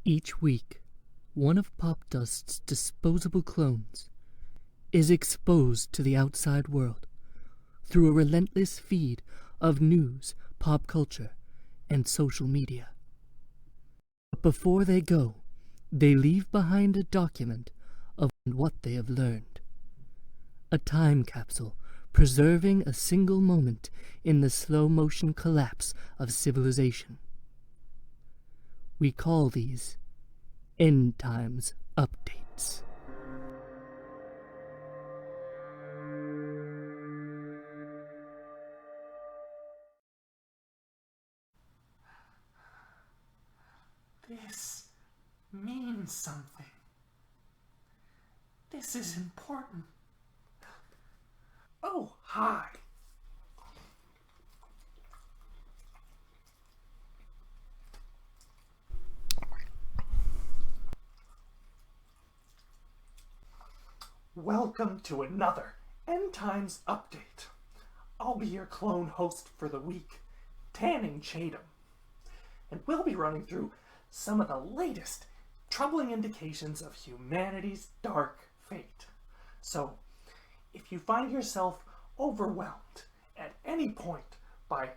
Each week, one of Popdust's disposable clones is exposed to the outside world through a relentless feed of news, pop culture, and social media. But before they go, they leave behind a document of what they have learned. A time capsule preserving a single moment in the slow-motion collapse of civilization. We call these End Times Updates. This means something. This is important. Oh, hi. Welcome to another End Times Update. I'll be your clone host for the week, Tanning Chatham. And we'll be running through some of the latest troubling indications of humanity's dark fate. So, if you find yourself overwhelmed at any point by,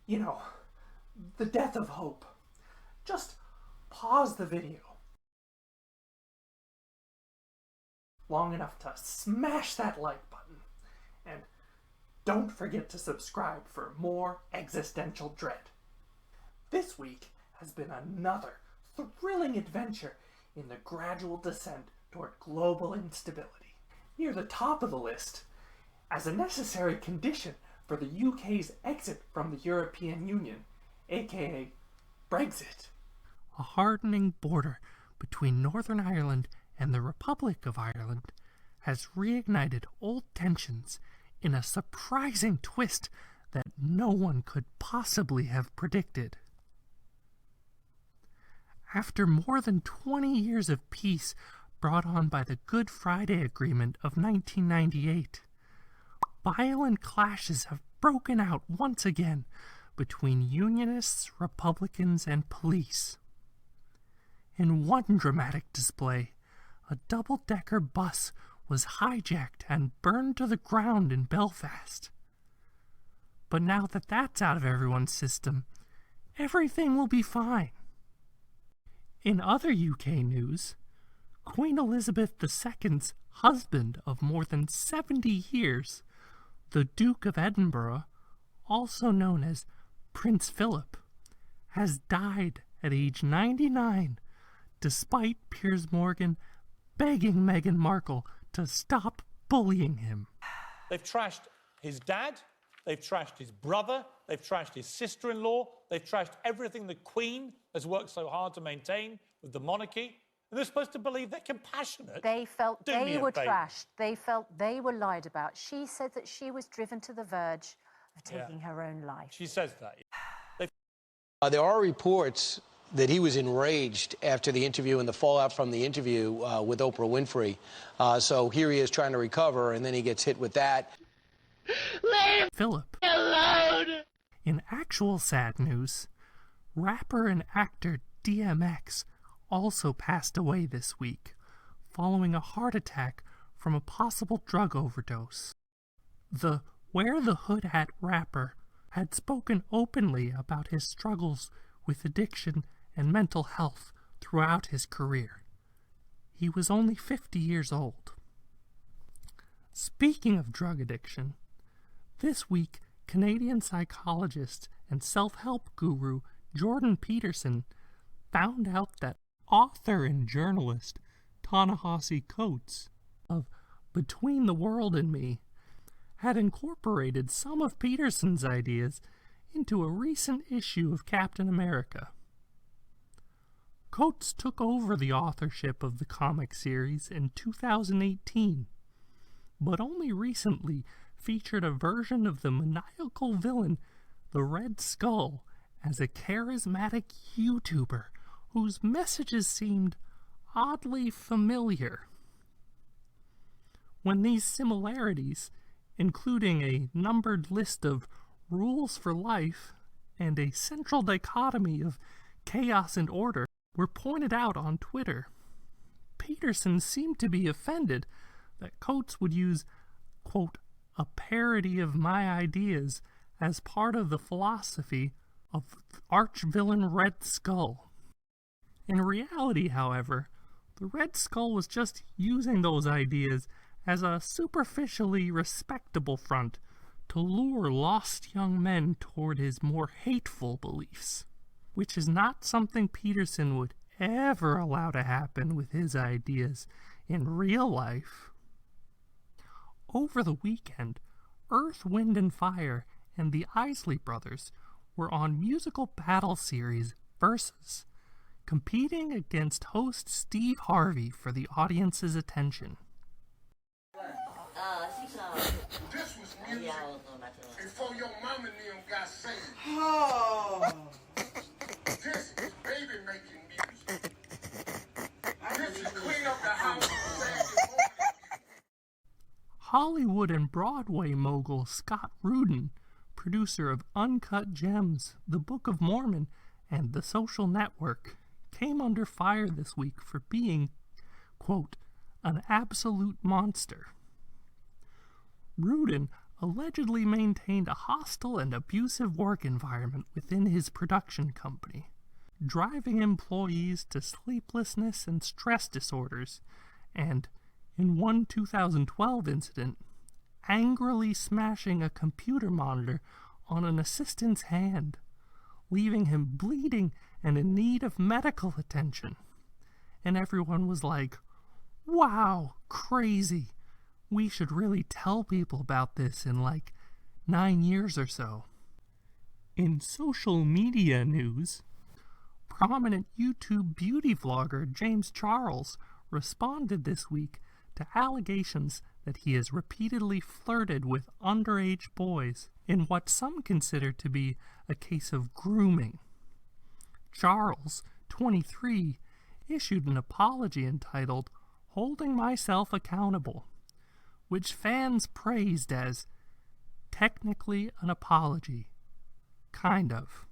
the death of hope, just pause the video long enough to smash that like button, and don't forget to subscribe for more existential dread. This week has been another thrilling adventure in the gradual descent toward global instability. Near the top of the list, as a necessary condition for the UK's exit from the European Union, aka Brexit. A hardening border between Northern Ireland and the Republic of Ireland has reignited old tensions in a surprising twist that no one could possibly have predicted. After more than 20 years of peace brought on by the Good Friday Agreement of 1998, violent clashes have broken out once again between Unionists, Republicans, and police. In one dramatic display, a double-decker bus was hijacked and burned to the ground in Belfast. But now that that's out of everyone's system, everything will be fine. In other UK news, Queen Elizabeth II's husband of more than 70 years, the Duke of Edinburgh, also known as Prince Philip, has died at age 99, despite Piers Morgan begging Meghan Markle to stop bullying him. They've trashed his dad, they've trashed his brother, they've trashed his sister-in-law, they've trashed everything the Queen has worked so hard to maintain with the monarchy. And they're supposed to believe they're compassionate. They felt they were trashed. They felt they were lied about. She said that she was driven to the verge of taking her own life. She says that. There are reports that he was enraged after the interview and the fallout from the interview with Oprah Winfrey. So here he is trying to recover, and then he gets hit with that. Leave Philip alone! In actual sad news, rapper and actor DMX also passed away this week, following a heart attack from a possible drug overdose. The Wear the Hood Hat rapper had spoken openly about his struggles with addiction and mental health throughout his career. He was only 50 years old. Speaking of drug addiction, this week, Canadian psychologist and self-help guru Jordan Peterson found out that author and journalist Ta-Nehisi Coates of Between the World and Me had incorporated some of Peterson's ideas into a recent issue of Captain America. Coates took over the authorship of the comic series in 2018, but only recently featured a version of the maniacal villain, the Red Skull, as a charismatic YouTuber whose messages seemed oddly familiar. When these similarities, including a numbered list of rules for life and a central dichotomy of chaos and order, were pointed out on Twitter. Peterson seemed to be offended that Coates would use, quote, a parody of my ideas as part of the philosophy of arch-villain Red Skull. In reality, however, the Red Skull was just using those ideas as a superficially respectable front to lure lost young men toward his more hateful beliefs, which is not something Peterson would ever allow to happen with his ideas in real life. Over the weekend, Earth, Wind and Fire and the Isley Brothers were on musical battle series Versus, competing against host Steve Harvey for the audience's attention. This was music before your mama and them got saved. Oh. This is baby making music. This is clean up the house. Hollywood and Broadway mogul Scott Rudin, producer of Uncut Gems, The Book of Mormon, and The Social Network, came under fire this week for being, quote, an absolute monster. Rudin allegedly maintained a hostile and abusive work environment within his production company, driving employees to sleeplessness and stress disorders, and, in one 2012 incident, angrily smashing a computer monitor on an assistant's hand, leaving him bleeding and in need of medical attention. And everyone was like, wow, crazy. We should really tell people about this in like 9 years or so. In social media news, prominent YouTube beauty vlogger James Charles responded this week to allegations that he has repeatedly flirted with underage boys in what some consider to be a case of grooming. Charles, 23, issued an apology entitled Holding Myself Accountable, which fans praised as technically an apology. Kind of.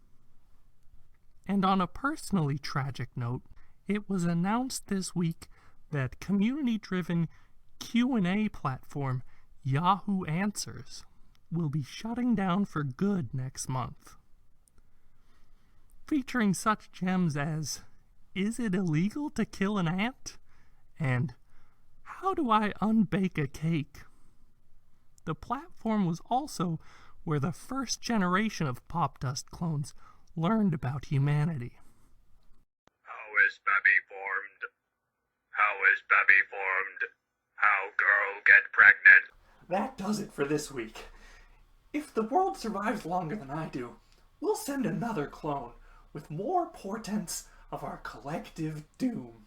And on a personally tragic note, it was announced this week that community-driven Q&A platform Yahoo Answers will be shutting down for good next month. Featuring such gems as, is it illegal to kill an ant? And how do I unbake a cake? The platform was also where the first generation of Popdust clones learned about humanity. How is baby formed? How is baby formed? How girl get pregnant? That does it for this week. If the world survives longer than I do, we'll send another clone with more portents of our collective doom.